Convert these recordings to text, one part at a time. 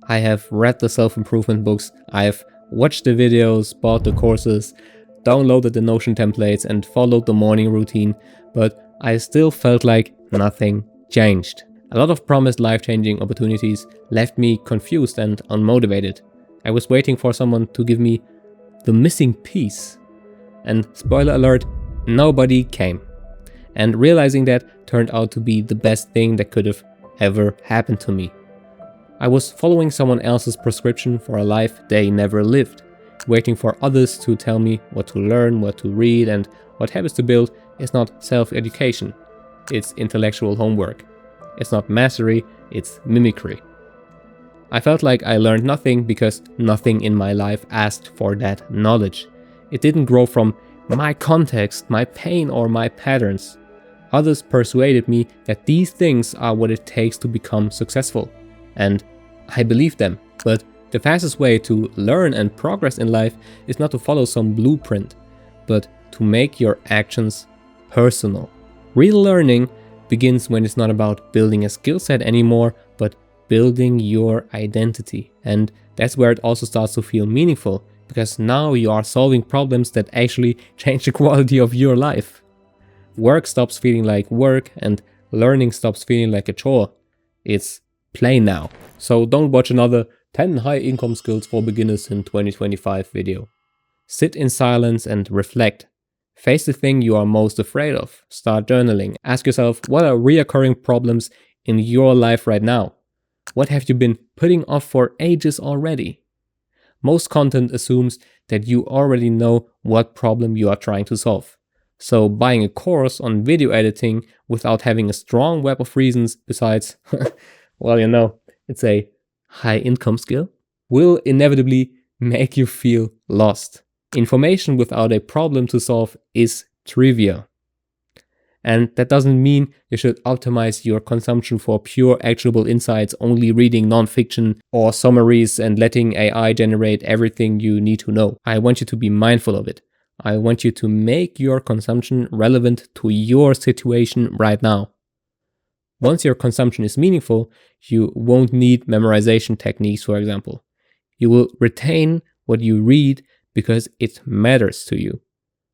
I have read the self-improvement books, I've watched the videos, bought the courses, downloaded the Notion templates and followed the morning routine, but I still felt like nothing changed. A lot of promised life-changing opportunities left me confused and unmotivated. I was waiting for someone to give me the missing piece. And spoiler alert, nobody came. And realizing that turned out to be the best thing that could have ever happened to me. I was following someone else's prescription for a life they never lived, waiting for others to tell me what to learn, what to read, and what habits to build is not self-education. It's intellectual homework. It's not mastery, it's mimicry. I felt like I learned nothing because nothing in my life asked for that knowledge. It didn't grow from my context, my pain, or my patterns. Others persuaded me that these things are what it takes to become successful. And I believed them. But the fastest way to learn and progress in life is not to follow some blueprint, but to make your actions personal. Real learning begins when it's not about building a skill set anymore, but building your identity. And that's where it also starts to feel meaningful, because now you are solving problems that actually change the quality of your life. Work stops feeling like work and learning stops feeling like a chore. It's play now. So don't watch another 10 high income skills for beginners in 2025 video. Sit in silence and reflect. Face the thing you are most afraid of. Start journaling. Ask yourself, what are reoccurring problems in your life right now? What have you been putting off for ages already? Most content assumes that you already know what problem you are trying to solve. So buying a course on video editing without having a strong web of reasons besides, well, it's a high income skill, will inevitably make you feel lost. Information without a problem to solve is trivia. And that doesn't mean you should optimize your consumption for pure actionable insights, only reading non-fiction or summaries and letting AI generate everything you need to know. I want you to be mindful of it. I want you to make your consumption relevant to your situation right now. Once your consumption is meaningful, you won't need memorization techniques, for example. You will retain what you read because it matters to you.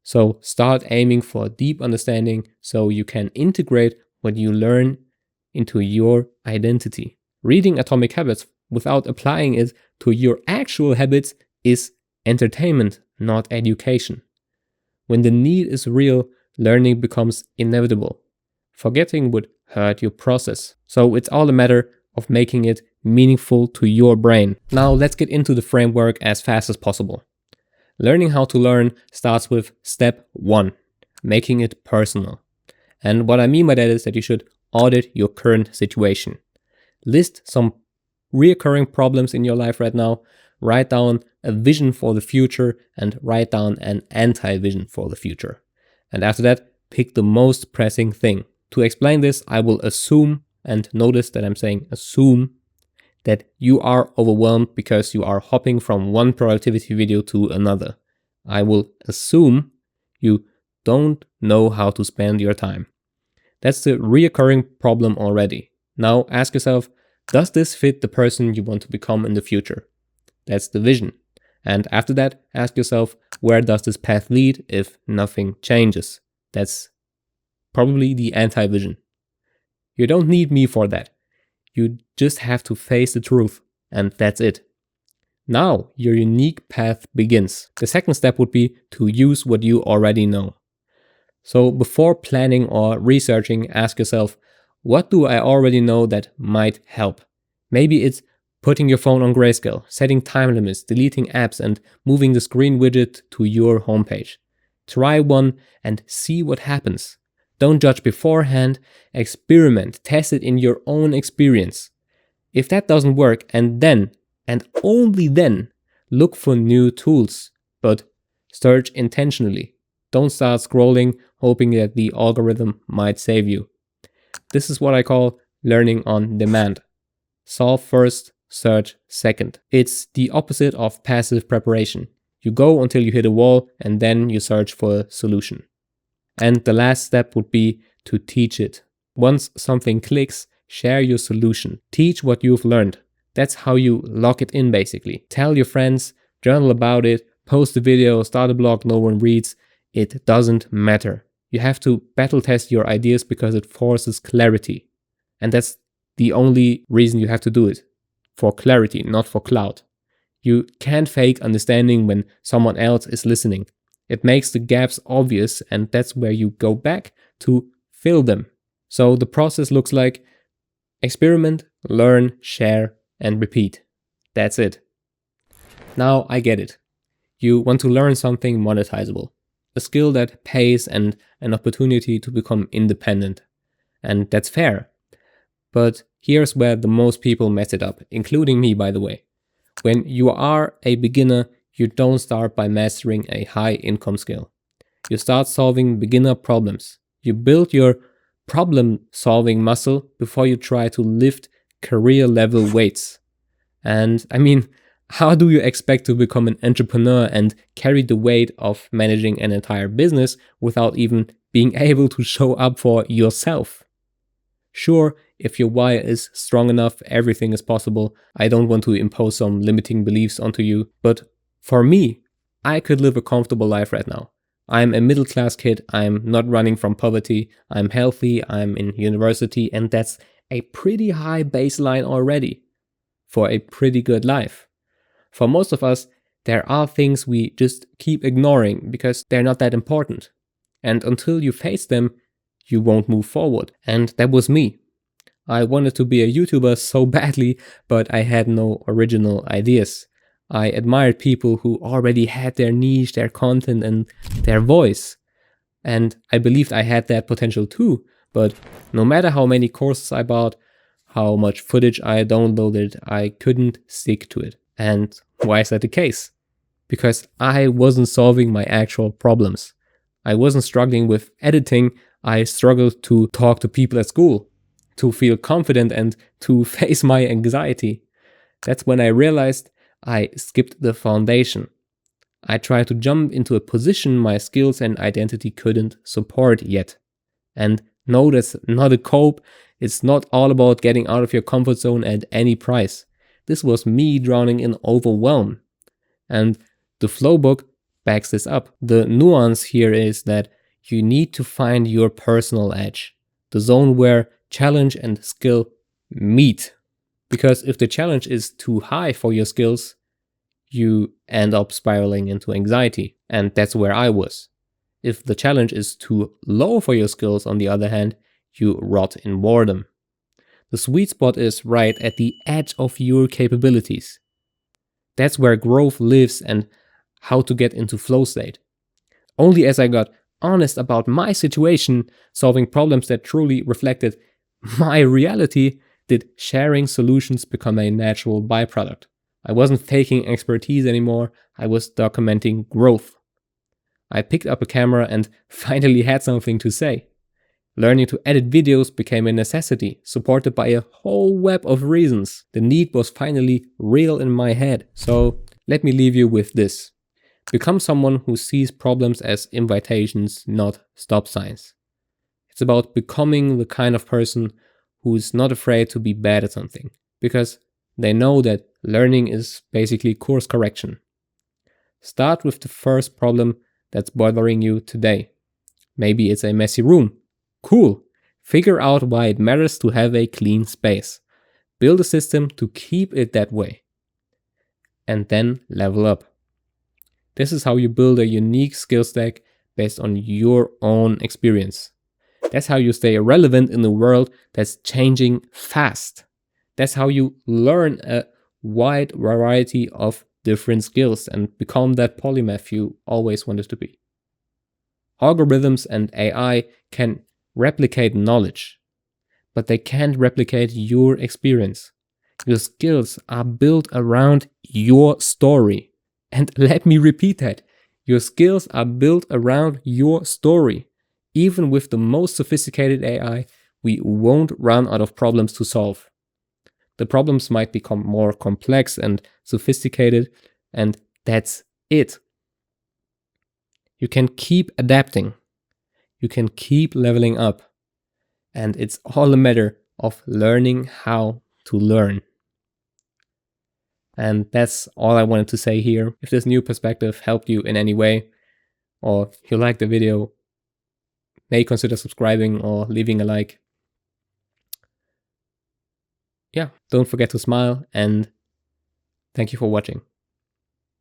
So start aiming for deep understanding so you can integrate what you learn into your identity. Reading Atomic Habits without applying it to your actual habits is entertainment, not education. When the need is real, learning becomes inevitable. Forgetting would hurt your process. So it's all a matter of making it meaningful to your brain. Now let's get into the framework as fast as possible. Learning how to learn starts with step 1, making it personal. And what I mean by that is that you should audit your current situation. List some reoccurring problems in your life right now, write down a vision for the future, and write down an anti-vision for the future. And after that, pick the most pressing thing. To explain this, I will assume, and notice that I'm saying assume, that you are overwhelmed because you are hopping from one productivity video to another. I will assume you don't know how to spend your time. That's the reoccurring problem already. Now ask yourself, does this fit the person you want to become in the future? That's the vision. And after that, ask yourself, where does this path lead if nothing changes? That's probably the anti-vision. You don't need me for that. You just have to face the truth, and that's it. Now your unique path begins. The second step would be to use what you already know. So before planning or researching, ask yourself, what do I already know that might help? Maybe it's putting your phone on grayscale, setting time limits, deleting apps, and moving the screen widget to your homepage. Try one and see what happens. Don't judge beforehand, experiment, test it in your own experience. If that doesn't work, and then, and only then, look for new tools, but search intentionally. Don't start scrolling hoping that the algorithm might save you. This is what I call learning on demand. Solve first, search second. It's the opposite of passive preparation. You go until you hit a wall and then you search for a solution. And the last step would be to teach it. Once something clicks, share your solution. Teach what you've learned. That's how you lock it in, basically. Tell your friends, journal about it, post a video, start a blog no one reads. It doesn't matter. You have to battle test your ideas because it forces clarity. And that's the only reason you have to do it. For clarity, not for clout. You can't fake understanding when someone else is listening. It makes the gaps obvious, and that's where you go back to fill them. So the process looks like experiment, learn, share, and repeat. That's it. Now I get it. You want to learn something monetizable, a skill that pays and an opportunity to become independent. And that's fair. But here's where the most people mess it up, including me, by the way. When you are a beginner, you don't start by mastering a high income skill. You start solving beginner problems. You build your problem solving muscle before you try to lift career level weights. And I mean, how do you expect to become an entrepreneur and carry the weight of managing an entire business without even being able to show up for yourself? Sure, if your why is strong enough, everything is possible. I don't want to impose some limiting beliefs onto you, but for me, I could live a comfortable life right now. I'm a middle class kid, I'm not running from poverty, I'm healthy, I'm in university, and that's a pretty high baseline already for a pretty good life. For most of us, there are things we just keep ignoring because they're not that important. And until you face them, you won't move forward. And that was me. I wanted to be a YouTuber so badly, but I had no original ideas. I admired people who already had their niche, their content, and their voice. And I believed I had that potential too, but no matter how many courses I bought, how much footage I downloaded, I couldn't stick to it. And why is that the case? Because I wasn't solving my actual problems. I wasn't struggling with editing, I struggled to talk to people at school, to feel confident and to face my anxiety. That's when I realized I skipped the foundation. I tried to jump into a position my skills and identity couldn't support yet. And no, that's not a cope. It's not all about getting out of your comfort zone at any price. This was me drowning in overwhelm. And the flow book backs this up. The nuance here is that you need to find your personal edge, the zone where challenge and skill meet. Because if the challenge is too high for your skills, you end up spiraling into anxiety. And that's where I was. If the challenge is too low for your skills, on the other hand, you rot in boredom. The sweet spot is right at the edge of your capabilities. That's where growth lives and how to get into flow state. Only as I got honest about my situation, solving problems that truly reflected my reality, did sharing solutions become a natural byproduct. I wasn't faking expertise anymore, I was documenting growth. I picked up a camera and finally had something to say. Learning to edit videos became a necessity, supported by a whole web of reasons. The need was finally real in my head. So let me leave you with this. Become someone who sees problems as invitations, not stop signs. It's about becoming the kind of person who's not afraid to be bad at something, because they know that learning is basically course correction. Start with the first problem that's bothering you today. Maybe it's a messy room. Cool. Figure out why it matters to have a clean space. Build a system to keep it that way. And then level up. This is how you build a unique skill stack based on your own experience. That's how you stay relevant in a world that's changing fast. That's how you learn a wide variety of different skills and become that polymath you always wanted to be. Algorithms and AI can replicate knowledge, but they can't replicate your experience. Your skills are built around your story. And let me repeat that. Your skills are built around your story. Even with the most sophisticated AI, we won't run out of problems to solve. The problems might become more complex and sophisticated, and that's it. You can keep adapting. You can keep leveling up. And it's all a matter of learning how to learn. And that's all I wanted to say here. If this new perspective helped you in any way, or you liked the video, may consider subscribing or leaving a like. Yeah, don't forget to smile, and thank you for watching.